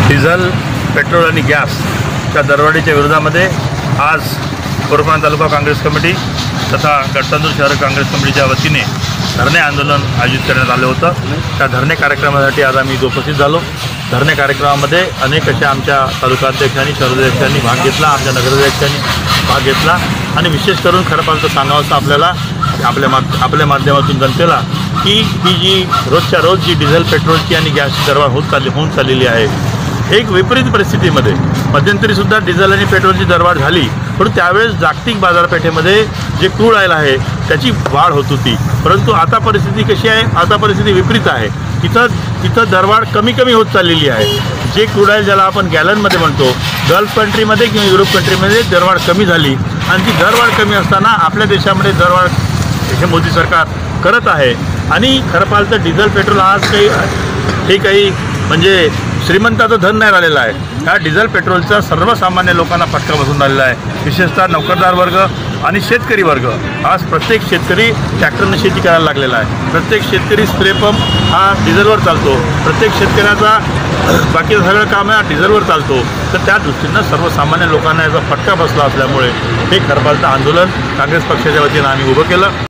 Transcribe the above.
Diesel, petrol आणि गॅसच्या दरवाढीच्या विरोधामध्ये आज कोरपण तालुका काँग्रेस कमिटी तथा गडचिरोली शहर काँग्रेस कमिटीच्या वतीने धरणे आंदोलन आयोजित करण्यात आलं होतं। त्या धरणे कार्यक्रमासाठी आज आम्ही उपस्थित झालो। धरणे कार्यक्रमामध्ये अनेक अशा आमच्या तालुकाध्यक्षांनी, शहराध्यक्षांनी भाग घेतला, आमच्या नगराध्यक्षांनी भाग घेतला आणि विशेष करून खरं पाहिलं तर सांगावंसं आपल्याला आपल्या माध्यमातून जनतेला की ही जी रोजच्या रोज जी डिझेल, पेट्रोलची आणि गॅसची दरवाढ होऊन चाललेली आहे, एक विपरीत परिस्थितीमध्ये मध्यंतरीसुद्धा डिझेल आणि पेट्रोलची दरवाढ झाली, परंतु त्यावेळेस जागतिक बाजारपेठेमध्ये जे क्रूड ऑइल आहे त्याची वाढ होत होती। परंतु आता परिस्थिती कशी आहे? आता परिस्थिती विपरीत आहे। तिथं दरवाढ कमी होत चाललेली आहे। जे क्रूड ऑइल ज्याला आपण गॅलनमध्ये म्हणतो, गल्फ कंट्रीमध्ये किंवा युरोप कंट्रीमध्ये दरवाढ कमी झाली आणि ती दरवाढ कमी असताना आपल्या देशामध्ये दरवाढ हे मोदी सरकार करत आहे। आणि खरं पाहिलं तर डिझेल, पेट्रोल आज काही म्हणजे श्रीमंताचं धन नाही राहिलेलं आहे। ह्या डिझेल, पेट्रोलचा सर्वसामान्य लोकांना फटका बसून राहिलेला आहे। विशेषतः नोकरदार वर्ग आणि शेतकरी वर्ग, आज प्रत्येक शेतकरी ट्रॅक्टरने शेती करायला लागलेला आहे। प्रत्येक शेतकरी स्प्रे पंप हा डिझेलवर चालतो। प्रत्येक शेतकऱ्याचा बाकीचं सगळं काम हा डिझेलवर चालतो। तर त्या दृष्टीनं सर्वसामान्य लोकांना याचा फटका बसला असल्यामुळे हे खरं पाहिलं तर आंदोलन काँग्रेस पक्षाच्या वतीनं आम्ही उभं केलं।